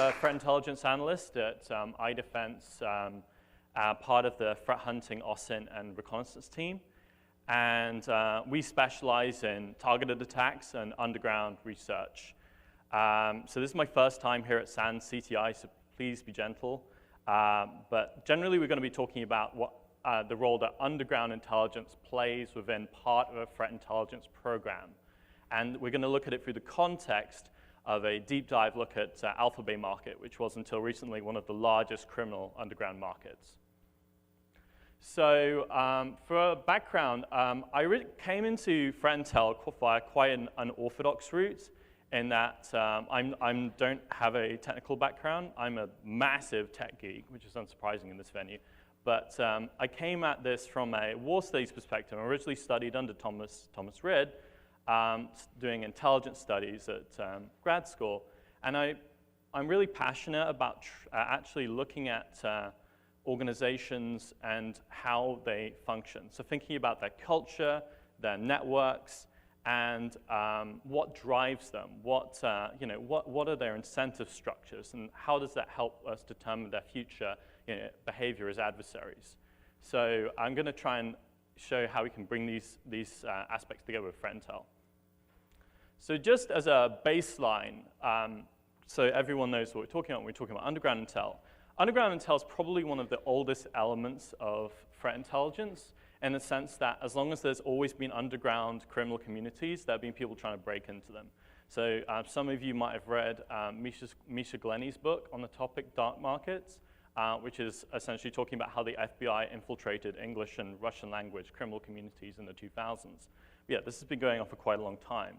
a threat intelligence analyst at iDefense, part of the threat hunting, OSINT, and reconnaissance team. And we specialize in targeted attacks and underground research. So this is my first time here at SANS CTI, so please be gentle. But generally, we're going to be talking about what the role that underground intelligence plays within part of a threat intelligence program. And we're going to look at it through the context of a deep dive look at AlphaBay Market, which was until recently one of the largest criminal underground markets. So for background, I came into threat intel via quite an unorthodox route in that I don't have a technical background. I'm a massive tech geek, which is unsurprising in this venue. But I came at this from a war studies perspective. I originally studied under Thomas Rid, doing intelligence studies at grad school. And I'm really passionate about actually looking at organizations and how they function. So thinking about their culture, their networks, and what drives them, what are their incentive structures, and how does that help us determine their future behavior as adversaries. So I'm going to try and show how we can bring these aspects together with threat intel. So just as a baseline, so everyone knows what we're talking about when we're talking about underground intel. Underground intel is probably one of the oldest elements of threat intelligence in the sense that as long as there's always been underground criminal communities, there have been people trying to break into them. So some of you might have read Misha Glenny's book on the topic, Dark Markets, which is essentially talking about how the FBI infiltrated English and Russian language criminal communities in the 2000s. But yeah, this has been going on for quite a long time.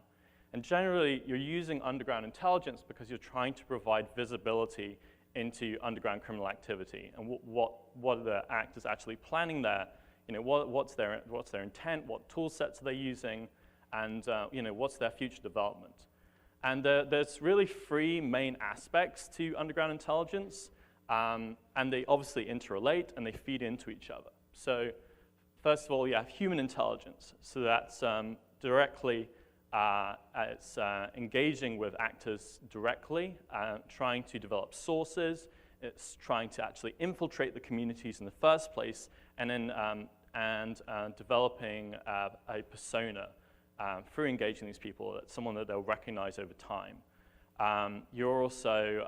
And generally, you're using underground intelligence because you're trying to provide visibility into underground criminal activity and what are the actors actually planning there. What's their intent, what tool sets are they using, and what's their future development. And there's really three main aspects to underground intelligence, and they obviously interrelate and they feed into each other. So first of all, you have human intelligence. So that's directly it's engaging with actors directly, trying to develop sources. It's trying to actually infiltrate the communities in the first place, and then developing a persona through engaging these people. That's someone that they'll recognize over time. You're also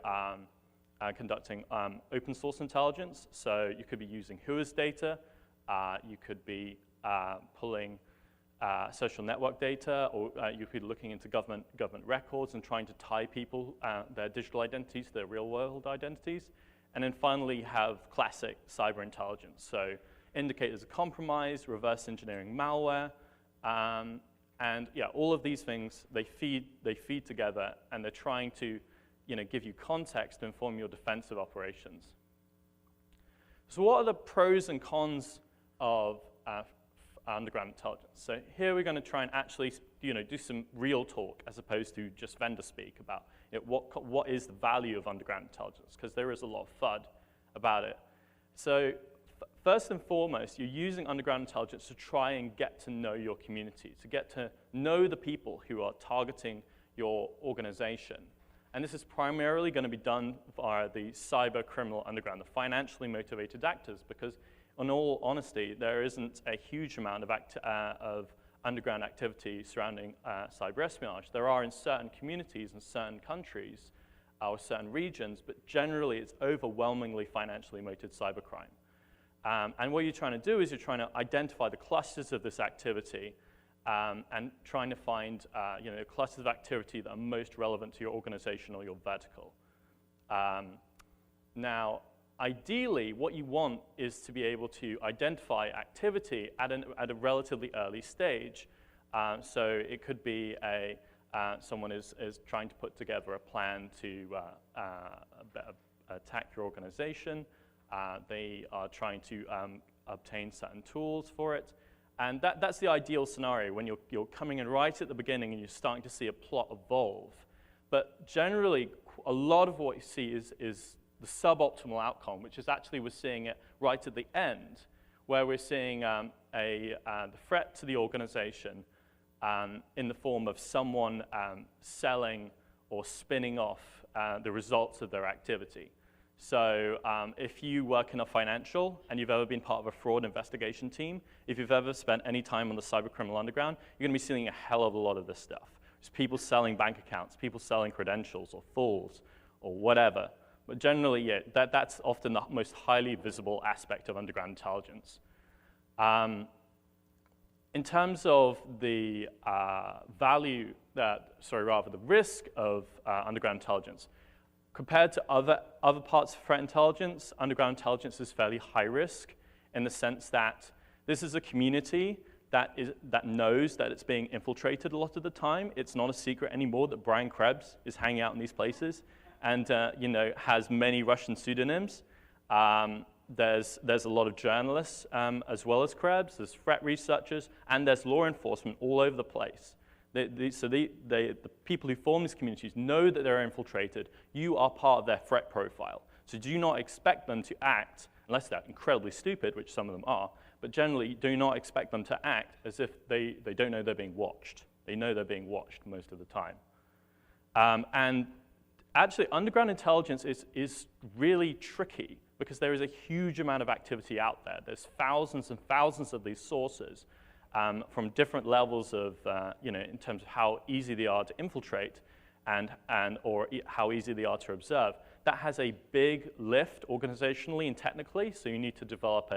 conducting open source intelligence. So you could be using WHOIS data. You could be pulling social network data, or you could be looking into government records and trying to tie people, their digital identities to their real world identities. And then finally, you have classic cyber intelligence. So indicators of compromise, reverse engineering malware, and yeah, all of these things, they feed together, and they're trying to give you context to inform your defensive operations. So what are the pros and cons of underground intelligence? So here we're going to try and actually do some real talk as opposed to just vendor speak about what is the value of underground intelligence, because there is a lot of FUD about it. So first and foremost, you're using underground intelligence to try and get to know your community, to get to know the people who are targeting your organization. And this is primarily going to be done via the cyber criminal underground, the financially motivated actors, because in all honesty, there isn't a huge amount of underground activity surrounding cyber espionage. There are in certain communities in certain countries or certain regions, but generally it's overwhelmingly financially motivated cybercrime. And what you're trying to do is you're trying to identify the clusters of this activity and trying to find clusters of activity that are most relevant to your organization or your vertical. Now, ideally, what you want is to be able to identify activity at a relatively early stage. So it could be someone is trying to put together a plan to attack your organization. They are trying to obtain certain tools for it. And that's the ideal scenario when you're coming in right at the beginning and you're starting to see a plot evolve. But generally, a lot of what you see is the suboptimal outcome, which is actually we're seeing it right at the end, where we're seeing the threat to the organization in the form of someone selling or spinning off the results of their activity. So if you work in a financial and you've ever been part of a fraud investigation team, if you've ever spent any time on the cybercriminal underground, you're going to be seeing a hell of a lot of this stuff. It's people selling bank accounts, people selling credentials or fools or whatever. But generally, yeah, that's often the most highly visible aspect of underground intelligence. In terms of the the risk of underground intelligence, compared to other parts of threat intelligence, underground intelligence is fairly high risk in the sense that this is a community that knows that it's being infiltrated a lot of the time. It's not a secret anymore that Brian Krebs is hanging out in these places and has many Russian pseudonyms. There's a lot of journalists as well as Krebs. There's threat researchers, and there's law enforcement all over the place. So the people who form these communities know that they're infiltrated. You are part of their threat profile. So do not expect them to act, unless they're incredibly stupid, which some of them are, but generally do not expect them to act as if they don't know they're being watched. They know they're being watched most of the time. And actually, underground intelligence is really tricky because there is a huge amount of activity out there. There's thousands and thousands of these sources from different levels of, in terms of how easy they are to infiltrate or how easy they are to observe. That has a big lift organizationally and technically, so you need to develop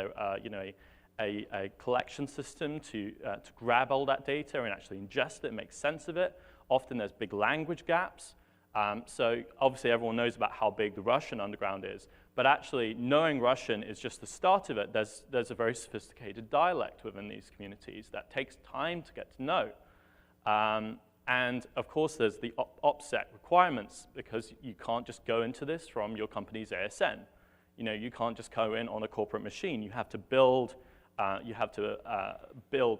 a collection system to grab all that data and actually ingest it and make sense of it. Often there's big language gaps. So obviously everyone knows about how big the Russian underground is, but actually knowing Russian is just the start of it. There's a very sophisticated dialect within these communities that takes time to get to know. And of course there's the OPSEC requirements because you can't just go into this from your company's ASN. You can't just go in on a corporate machine. You have to build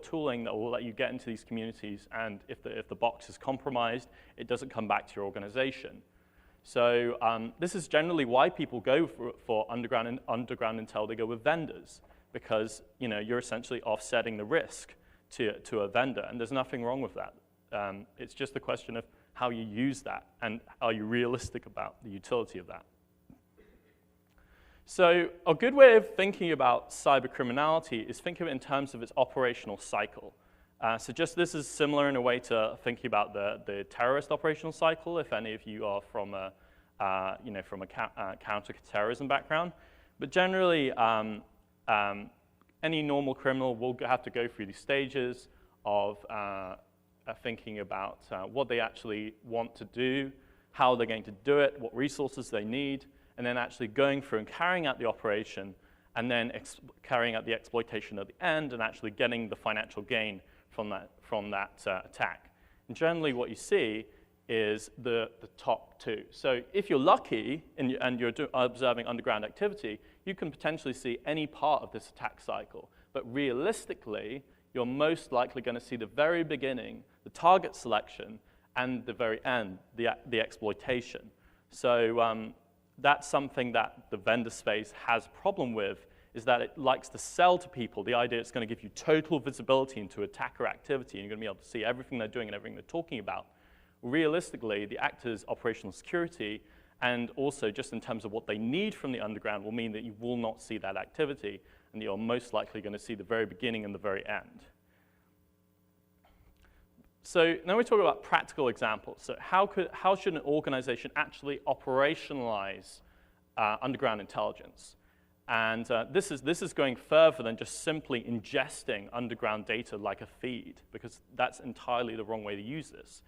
tooling that will let you get into these communities, and if the box is compromised, it doesn't come back to your organization. So this is generally why people go for underground intel. They go with vendors because you're essentially offsetting the risk to a vendor, and there's nothing wrong with that. It's just a question of how you use that, and are you realistic about the utility of that. So a good way of thinking about cybercriminality is think of it in terms of its operational cycle. So just this is similar in a way to thinking about the terrorist operational cycle, if any of you are from a counter-terrorism background. But generally, any normal criminal will have to go through these stages of thinking about what they actually want to do, how they're going to do it, what resources they need, and then actually going through and carrying out the operation, and then carrying out the exploitation at the end, and actually getting the financial gain from that attack. And generally what you see is the top two. So if you're lucky and you're observing underground activity, you can potentially see any part of this attack cycle. But realistically, you're most likely going to see the very beginning, the target selection, and the very end, the exploitation. So that's something that the vendor space has a problem with, is that it likes to sell to people the idea it's going to give you total visibility into attacker activity, and you're going to be able to see everything they're doing and everything they're talking about. Realistically, the actor's operational security and also just in terms of what they need from the underground will mean that you will not see that activity, and you're most likely going to see the very beginning and the very end. So now we talk about practical examples. So how should an organization actually operationalize underground intelligence? And this is going further than just simply ingesting underground data like a feed, because that's entirely the wrong way to use this.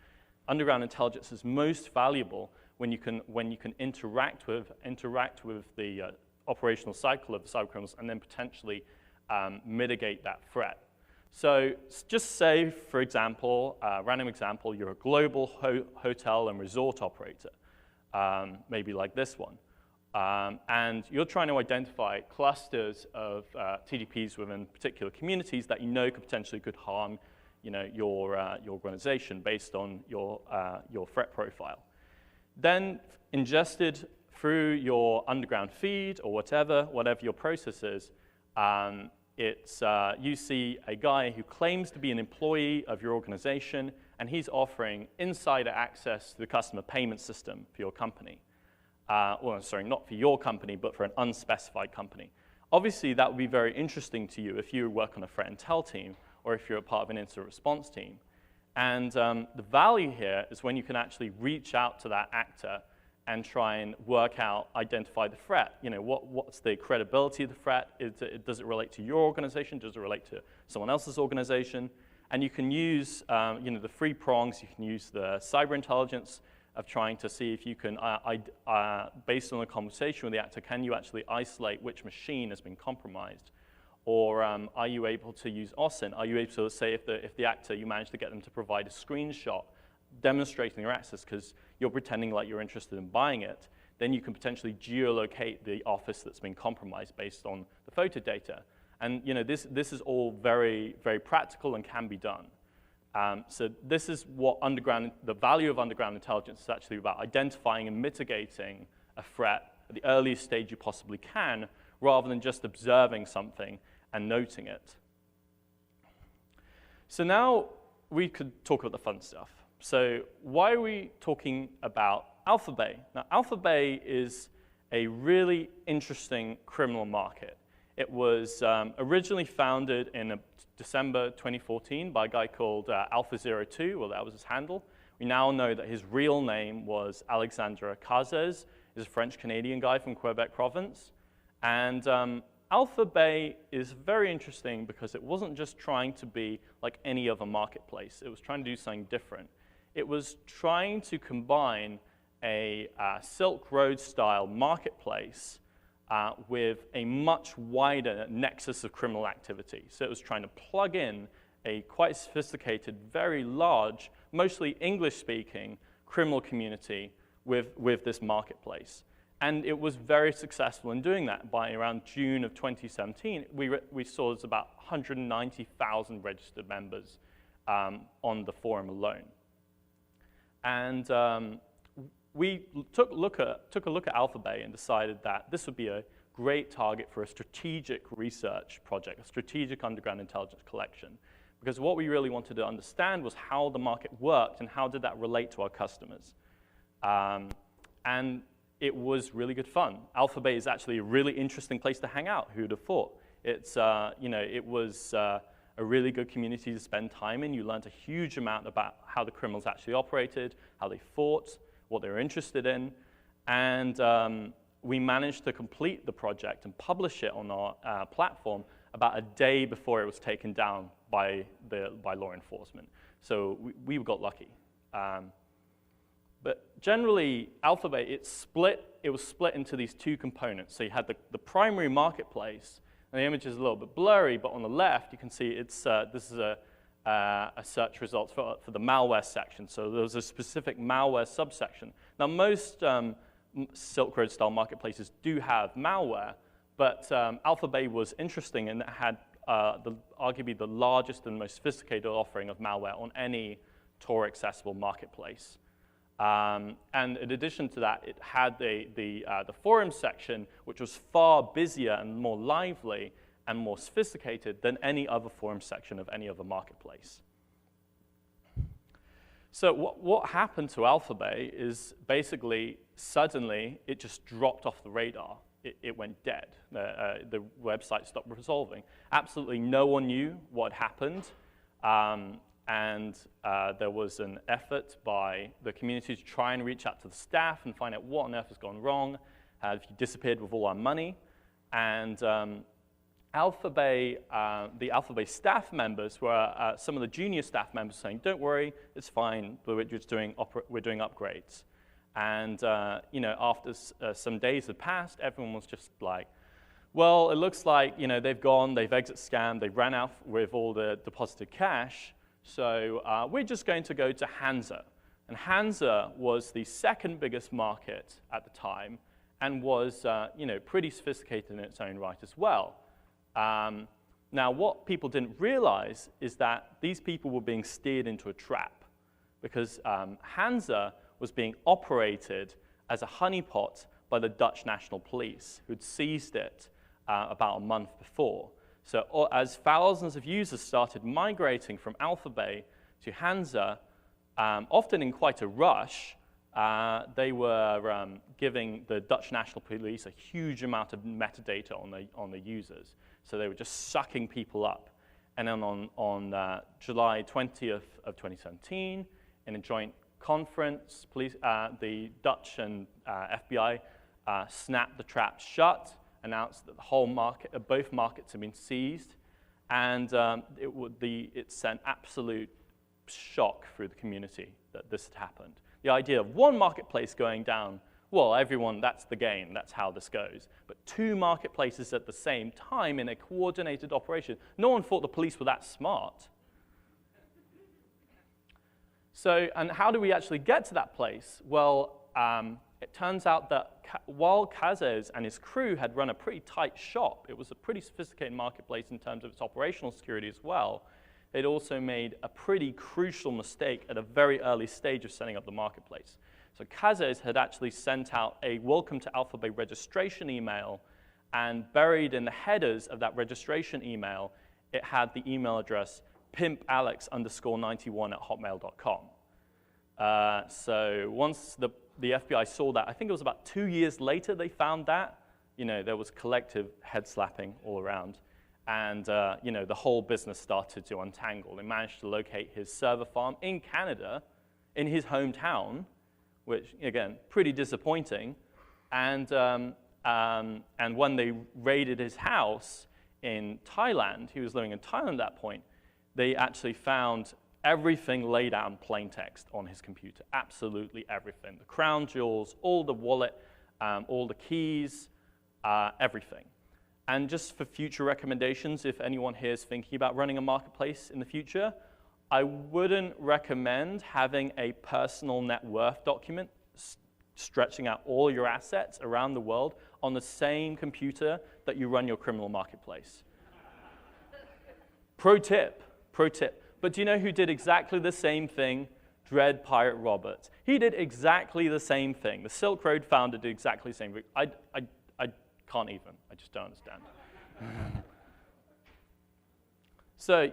Underground intelligence is most valuable when you can interact with the operational cycle of the cybercriminals and then potentially mitigate that threat. So just say, for example, random example, you're a global hotel and resort operator, maybe like this one. And you're trying to identify clusters of TDPs within particular communities that could potentially harm your organization based on your threat profile. Then ingested through your underground feed or whatever your process is, you see a guy who claims to be an employee of your organization and he's offering insider access to the customer payment system for your company. Well, sorry, not for your company, but for an unspecified company. Obviously, that would be very interesting to you if you work on a threat intel team or if you're a part of an incident response team. And the value here is when you can actually reach out to that actor and try and work out, identify the threat. You know, what's the credibility of the threat? Does it relate to your organization? Does it relate to someone else's organization? And you can use you know, the three prongs. You can use the cyber intelligence of trying to see if you can, based on a conversation with the actor, can you actually isolate which machine has been compromised? Or are you able to use OSINT? Are you able to say if the actor, you manage to get them to provide a screenshot demonstrating their access because you're pretending like you're interested in buying it, then you can potentially geolocate the office that's been compromised based on the photo data. And you know, this is all very, very practical and can be done. So this is what the value of underground intelligence is actually about, identifying and mitigating a threat at the earliest stage you possibly can, rather than just observing something and noting it. So now we could talk about the fun stuff. So why are we talking about AlphaBay? Now, AlphaBay is a really interesting criminal market. It was originally founded in December 2014 by a guy called Alpha02, well, that was his handle. We now know that his real name was Alexandre Casas. He's a French-Canadian guy from Quebec province. And AlphaBay is very interesting because it wasn't just trying to be like any other marketplace. It was trying to do something different. It was trying to combine a Silk Road-style marketplace with a much wider nexus of criminal activity. So it was trying to plug in a quite sophisticated, very large, mostly English-speaking criminal community with this marketplace. And it was very successful in doing that. By around June of 2017, we saw there's about 190,000 registered members on the forum alone. And we took a look at AlphaBay and decided that this would be a great target for a strategic research project, a strategic underground intelligence collection. Because what we really wanted to understand was how the market worked and how did that relate to our customers. And it was really good fun. AlphaBay is actually a really interesting place to hang out. Who would have thought? It's, you know, it was a really good community to spend time in. You learned a huge amount about how the criminals actually operated, how they fought, what they were interested in. And we managed to complete the project and publish it on our platform about a day before it was taken down by law enforcement. So we got lucky. But generally, AlphaBay, it was split into these two components. So you had the primary marketplace, and the image is a little bit blurry, but on the left, you can see this is a search results for the malware section. So there was a specific malware subsection. Now, most Silk Road-style marketplaces do have malware, but AlphaBay was interesting and it had arguably the largest and most sophisticated offering of malware on any Tor-accessible marketplace. And in addition to that, it had the forum section, which was far busier and more lively and more sophisticated than any other forum section of any other marketplace. So what happened to AlphaBay is basically suddenly it just dropped off the radar. It went dead. The website stopped resolving. Absolutely no one knew what happened. And there was an effort by the community to try and reach out to the staff and find out what on earth has gone wrong. Have you disappeared with all our money? And the AlphaBay staff members were some of the junior staff members saying, "Don't worry, it's fine. We're just doing upgrades." And you know, after some days had passed, everyone was just like, "Well, it looks like they've gone, they've exit scammed, they ran out with all the deposited cash. So we're just going to go to Hansa." And Hansa was the second biggest market at the time and was pretty sophisticated in its own right as well. Now, what people didn't realize is that these people were being steered into a trap because Hansa was being operated as a honeypot by the Dutch National Police, who'd seized it about a month before. So as thousands of users started migrating from AlphaBay to Hansa, often in quite a rush, they were giving the Dutch National Police a huge amount of metadata on the users. So they were just sucking people up. And then on July 20th of 2017, in a joint conference, the Dutch and FBI snapped the trap shut, announced that the whole market, both markets had been seized, and it sent absolute shock through the community that this had happened. The idea of one marketplace going down, well, everyone, that's the game, that's how this goes. But two marketplaces at the same time in a coordinated operation, no one thought the police were that smart. So, and how do we actually get to that place? Well, it turns out that while Casas and his crew had run a pretty tight shop, it was a pretty sophisticated marketplace in terms of its operational security as well, they'd also made a pretty crucial mistake at a very early stage of setting up the marketplace. So Casas had actually sent out a welcome to AlphaBay registration email, and buried in the headers of that registration email, it had the email address pimpalex_91@hotmail.com. So once the FBI saw that, I think it was about 2 years later they found that, there was collective head slapping all around. And the whole business started to untangle. They managed to locate his server farm in Canada, in his hometown, which, again, pretty disappointing. And when they raided his house in Thailand, he was living in Thailand at that point, they actually found everything laid out in plain text on his computer, absolutely everything. The crown jewels, all the wallet, all the keys, everything. And just for future recommendations, if anyone here is thinking about running a marketplace in the future, I wouldn't recommend having a personal net worth document stretching out all your assets around the world on the same computer that you run your criminal marketplace. Pro tip. But do you know who did exactly the same thing? Dread Pirate Roberts. He did exactly the same thing. The Silk Road founder did exactly the same thing. I can't even. I just don't understand. So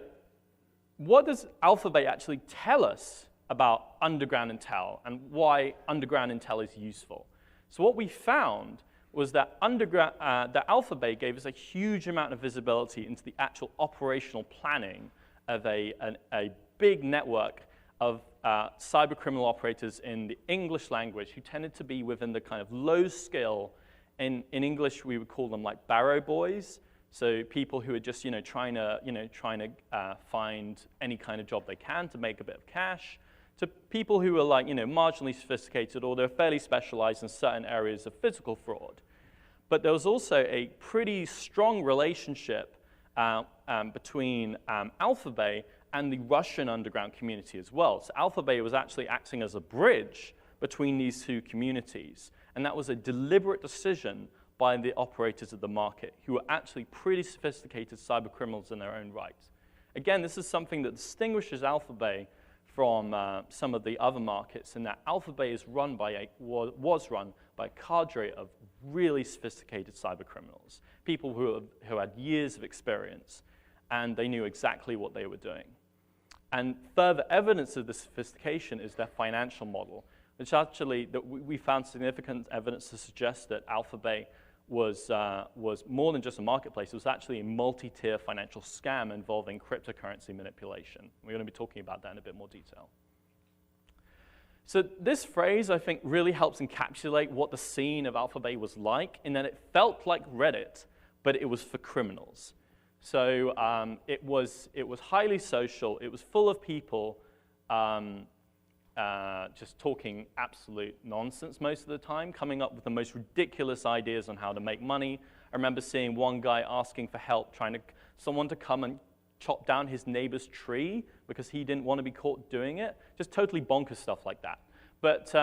what does AlphaBay actually tell us about underground intel and why underground intel is useful? So what we found was that that AlphaBay gave us a huge amount of visibility into the actual operational planning of a big network of cybercriminal operators in the English language who tended to be within the kind of low skill. In English, we would call them like barrow boys. So people who are just trying to find any kind of job they can to make a bit of cash, to people who are like marginally sophisticated, or they're fairly specialized in certain areas of physical fraud. But there was also a pretty strong relationship between AlphaBay and the Russian underground community as well. So AlphaBay was actually acting as a bridge between these two communities. And that was a deliberate decision by the operators of the market, who were actually pretty sophisticated cyber criminals in their own right. Again, this is something that distinguishes AlphaBay from some of the other markets, in that AlphaBay was run by a cadre of really sophisticated cyber criminals, people who had years of experience, and they knew exactly what they were doing. And further evidence of the sophistication is their financial model, which actually that we found significant evidence to suggest that AlphaBay was more than just a marketplace. It was actually a multi-tier financial scam involving cryptocurrency manipulation. We're going to be talking about that in a bit more detail. So this phrase, I think, really helps encapsulate what the scene of AlphaBay was like, in that it felt like Reddit, but it was for criminals. So it was highly social. It was full of people just talking absolute nonsense most of the time, coming up with the most ridiculous ideas on how to make money. I remember seeing one guy asking for help, someone to come and chop down his neighbor's tree because he didn't want to be caught doing it. Just totally bonkers stuff like that. But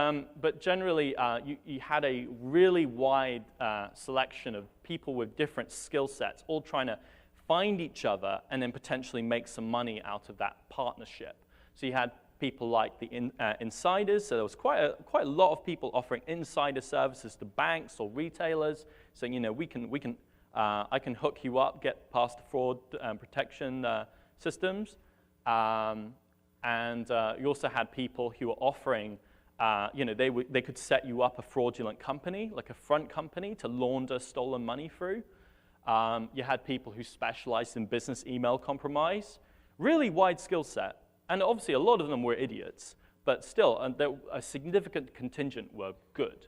generally, you had a really wide selection of people with different skill sets, all trying to find each other and then potentially make some money out of that partnership. So you had people like the insiders. So there was quite a lot of people offering insider services to banks or retailers, saying, I can hook you up, get past the fraud protection systems. And you also had people who were offering, they could set you up a fraudulent company, like a front company, to launder stolen money through. You had people who specialized in business email compromise. Really wide skill set. And obviously, a lot of them were idiots. But still, a significant contingent were good.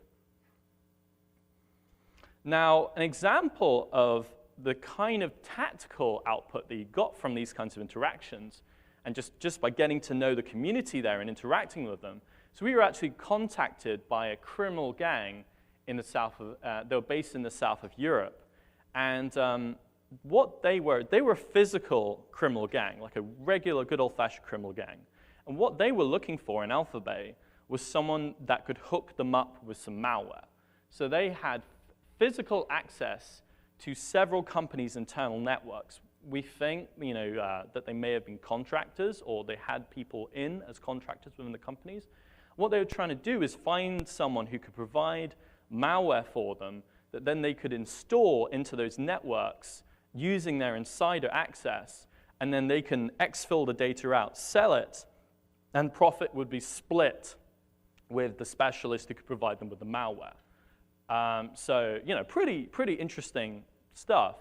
Now, an example of the kind of tactical output that you got from these kinds of interactions, and just by getting to know the community there and interacting with them. So we were actually contacted by a criminal gang in the south of, they were based in the south of Europe. And what they were a physical criminal gang, like a regular good old-fashioned criminal gang. And what they were looking for in AlphaBay was someone that could hook them up with some malware. So they had physical access to several companies' internal networks. We think that they may have been contractors, or they had people in as contractors within the companies. What they were trying to do is find someone who could provide malware for them that then they could install into those networks using their insider access, and then they can exfil the data out, sell it, and profit would be split with the specialist who could provide them with the malware. So, pretty interesting stuff.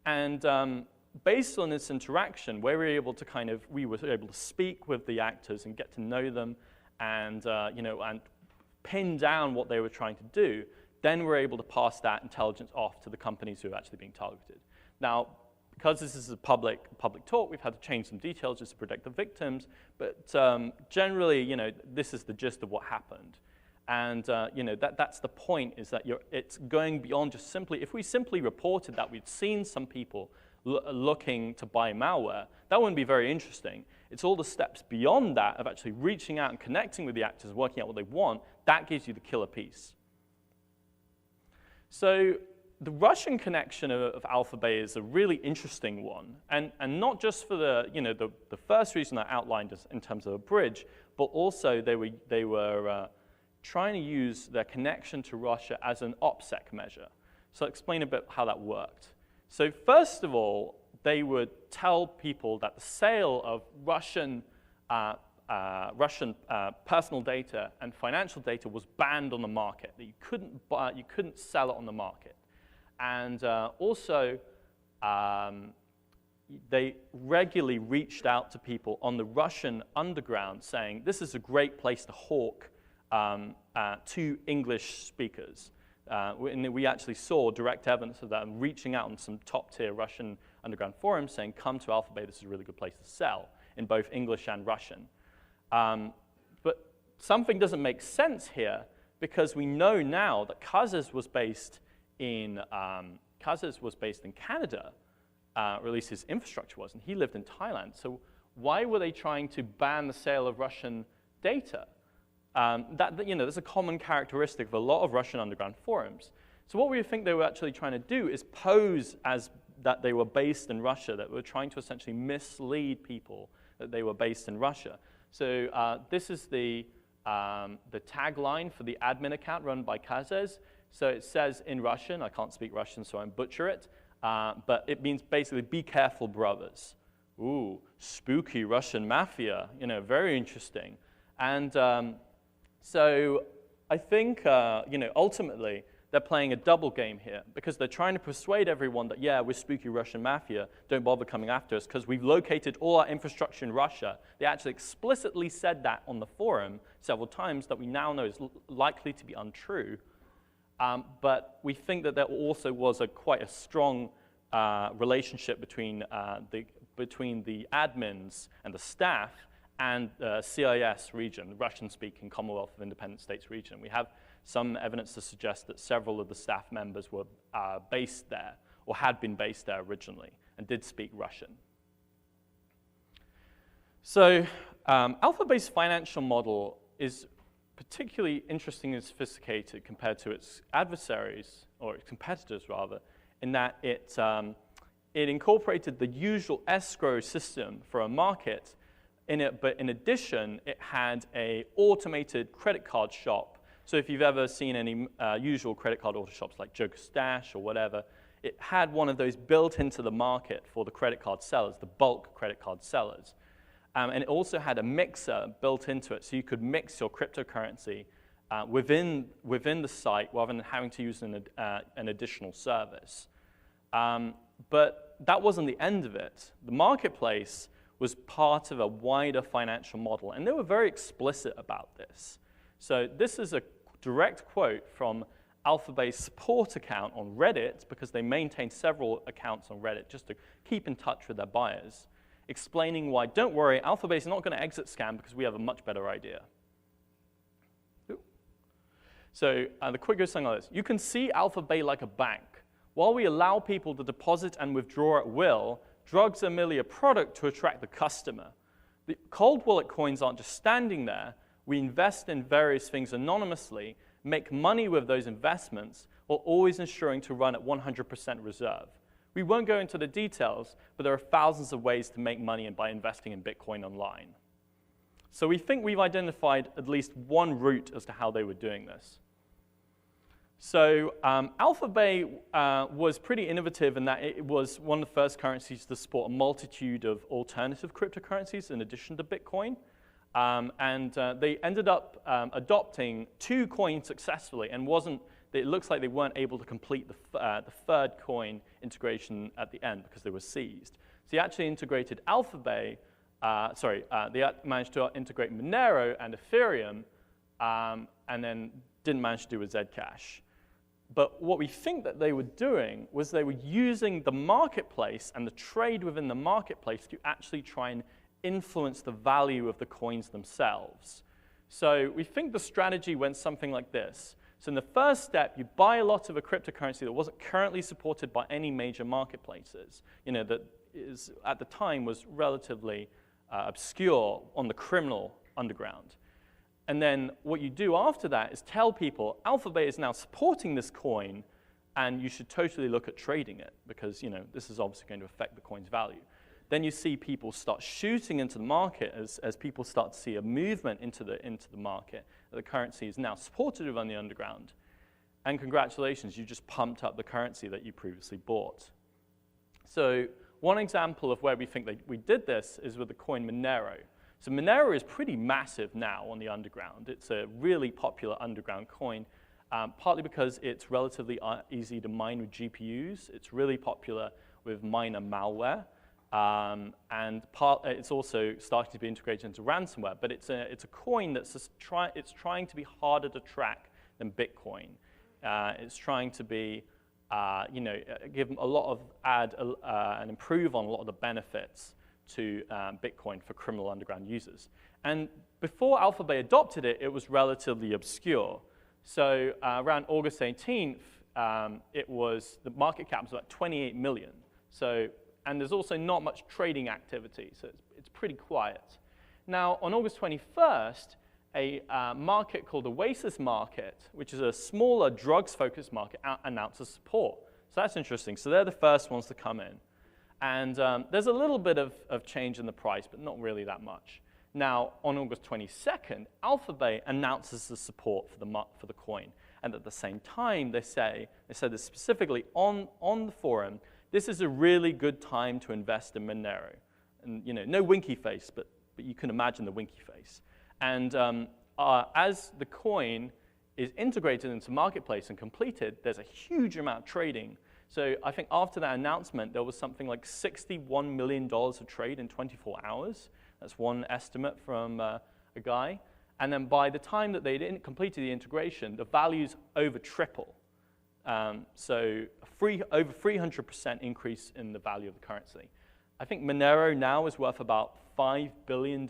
And based on this interaction, we were able to speak with the actors and get to know them, and and pin down what they were trying to do. Then we're able to pass that intelligence off to the companies who are actually being targeted. Now, because this is a public talk, we've had to change some details just to protect the victims. But generally, this is the gist of what happened. And that's the point, is that it's going beyond just simply, if we simply reported that we'd seen some people looking to buy malware, that wouldn't be very interesting. It's all the steps beyond that of actually reaching out and connecting with the actors, working out what they want, that gives you the killer piece. So the Russian connection of AlphaBay is a really interesting one, and not just for the first reason I outlined in terms of a bridge, but also they were trying to use their connection to Russia as an OPSEC measure. So I'll explain a bit how that worked. So first of all, they would tell people that the sale of Russian personal data and financial data was banned on the market, that you couldn't sell it on the market. And also, they regularly reached out to people on the Russian underground saying, this is a great place to hawk to English speakers. And we actually saw direct evidence of them reaching out on some top-tier Russian underground forums saying, come to AlphaBay, this is a really good place to sell, in both English and Russian. But something doesn't make sense here, because we know now that Casas was based in Canada, or at least his infrastructure was, and he lived in Thailand. So why were they trying to ban the sale of Russian data? That's a common characteristic of a lot of Russian underground forums. So what we think they were actually trying to do is pose as that they were based in Russia, that were trying to essentially mislead people that they were based in Russia. So this is the tagline for the admin account run by Casas. So it says in Russian, I can't speak Russian, so I butcher it, but it means basically, be careful, brothers. Ooh, spooky Russian mafia, very interesting. And so I think, ultimately, they're playing a double game here, because they're trying to persuade everyone that, yeah, we're spooky Russian mafia, don't bother coming after us, because we've located all our infrastructure in Russia. They actually explicitly said that on the forum several times, that we now know is likely to be untrue. But we think that there also was quite a strong relationship between the admins and the staff and the CIS region, the Russian-speaking Commonwealth of Independent States region. We have some evidence to suggest that several of the staff members were based there, or had been based there originally, and did speak Russian. So AlphaBay's financial model is particularly interesting and sophisticated compared to its adversaries, or its competitors rather, in that it incorporated the usual escrow system for a market in it, but in addition, it had an automated credit card shop. So if you've ever seen any usual credit card auto shops like Joker Stash or whatever, it had one of those built into the market for the credit card sellers, the bulk credit card sellers. And it also had a mixer built into it, so you could mix your cryptocurrency within the site rather than having to use an additional service. But that wasn't the end of it. The marketplace was part of a wider financial model, and they were very explicit about this. So this is a direct quote from AlphaBay's support account on Reddit, because they maintain several accounts on Reddit just to keep in touch with their buyers, explaining why, don't worry, AlphaBay is not going to exit scam because we have a much better idea. So the quote goes something like this. You can see AlphaBay like a bank. While we allow people to deposit and withdraw at will, drugs are merely a product to attract the customer. The cold wallet coins aren't just standing there. We invest in various things anonymously, make money with those investments, while always ensuring to run at 100% reserve. We won't go into the details, but there are thousands of ways to make money by investing in Bitcoin online. So we think we've identified at least one route as to how they were doing this. So AlphaBay was pretty innovative in that it was one of the first currencies to support a multitude of alternative cryptocurrencies in addition to Bitcoin. And they ended up adopting 2 coins successfully, and it looks like they weren't able to complete the third coin integration at the end because they were seized. So they actually integrated AlphaBay, they managed to integrate Monero and Ethereum, and then didn't manage to do with Zcash. But what we think that they were doing was they were using the marketplace and the trade within the marketplace to actually try and influence the value of the coins themselves. So we think the strategy went something like this. So in the first step, you buy a lot of a cryptocurrency that wasn't currently supported by any major marketplaces, that at the time was relatively obscure on the criminal underground. And then what you do after that is tell people, AlphaBay is now supporting this coin, and you should totally look at trading it, because this is obviously going to affect the coin's value. Then you see people start shooting into the market as people start to see a movement into the market. The currency is now supported on the underground. And congratulations, you just pumped up the currency that you previously bought. So one example of where we think that we did this is with the coin Monero. So Monero is pretty massive now on the underground. It's a really popular underground coin, partly because it's relatively easy to mine with GPUs. It's really popular with miner malware. And it's also starting to be integrated into ransomware. But it's a coin that's trying to be harder to track than Bitcoin. It's trying to be, give a lot of and improve on a lot of the benefits to Bitcoin for criminal underground users. And before AlphaBay adopted it, it was relatively obscure. So around August 18th, the market cap was about 28 million. And there's also not much trading activity, so it's pretty quiet. Now, on August 21st, a market called the AlphaBay Market, which is a smaller drugs-focused market, announces support. So that's interesting. So they're the first ones to come in. And there's a little bit of change in the price, but not really that much. Now, on August 22nd, AlphaBay announces the support for the coin. And at the same time, they said this specifically on the forum, this is a really good time to invest in Monero. And no winky face, but you can imagine the winky face. And as the coin is integrated into Marketplace and completed, there's a huge amount of trading. So I think after that announcement, there was something like $61 million of trade in 24 hours. That's one estimate from a guy. And then by the time that they completed the integration, the values over triple. So over 300% increase in the value of the currency. I think Monero now is worth about $5 billion.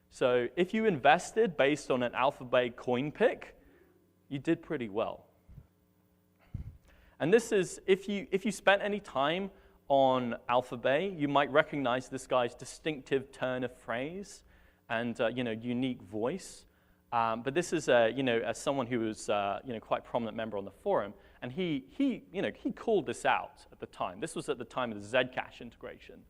So if you invested based on an AlphaBay coin pick, you did pretty well. And this is, if you spent any time on AlphaBay, you might recognize this guy's distinctive turn of phrase and unique voice. But this is as someone who was quite a prominent member on the forum, and he called this out at the time. This was at the time of the Zcash integration.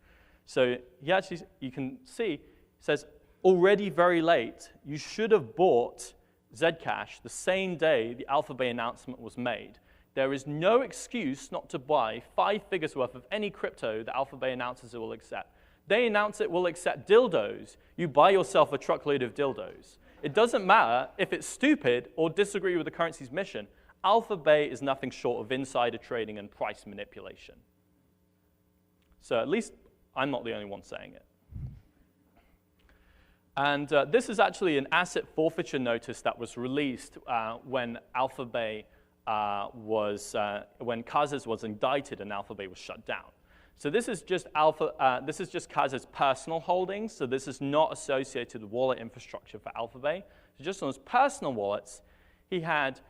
So you can see, he says, already very late, you should have bought Zcash the same day the AlphaBay announcement was made. There is no excuse not to buy 5 figures worth of any crypto that AlphaBay announces it will accept. They announce it will accept dildos. You buy yourself a truckload of dildos. It doesn't matter if it's stupid or disagree with the currency's mission. AlphaBay is nothing short of insider trading and price manipulation. So at least I'm not the only one saying it. And this is actually an asset forfeiture notice that was released when AlphaBay when Casas was indicted and AlphaBay was shut down. So this is just Casas' personal holdings. So this is not associated with wallet infrastructure for AlphaBay. So just on his personal wallets, he had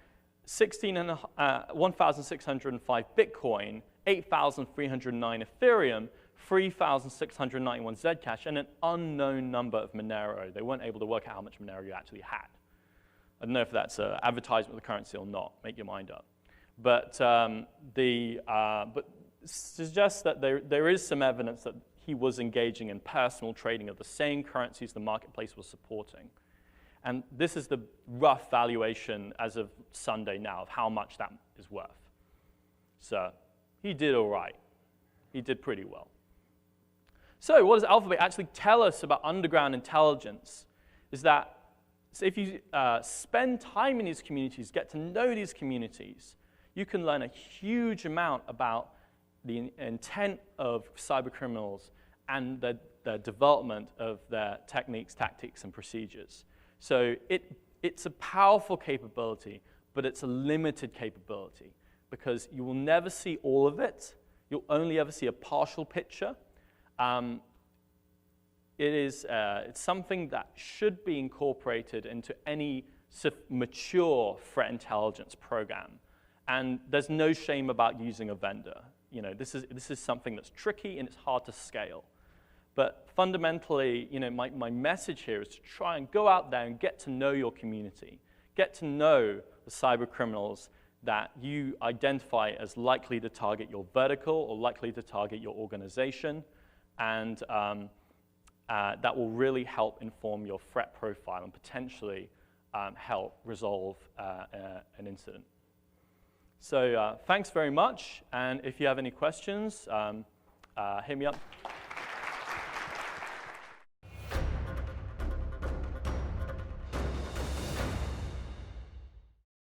1,605 Bitcoin, 8,309 Ethereum, 3,691 Zcash, and an unknown number of Monero. They weren't able to work out how much Monero you actually had. I don't know if that's an advertisement of the currency or not. Make your mind up. But suggests that there is some evidence that he was engaging in personal trading of the same currencies the marketplace was supporting. And this is the rough valuation as of Sunday now of how much that is worth. So he did all right. He did pretty well. So what does AlphaBay actually tell us about underground intelligence? Is that if you spend time in these communities, get to know these communities, you can learn a huge amount about the intent of cybercriminals and the development of their techniques, tactics, and procedures. So it's a powerful capability, but it's a limited capability because you will never see all of it. You'll only ever see a partial picture. It's something that should be incorporated into any mature threat intelligence program. And there's no shame about using a vendor. You know, this is something that's tricky and it's hard to scale. But fundamentally, you know, my message here is to try and go out there and get to know your community. Get to know the cyber criminals that you identify as likely to target your vertical or likely to target your organization. And that will really help inform your threat profile and potentially help resolve an incident. So thanks very much. And if you have any questions, hit me up.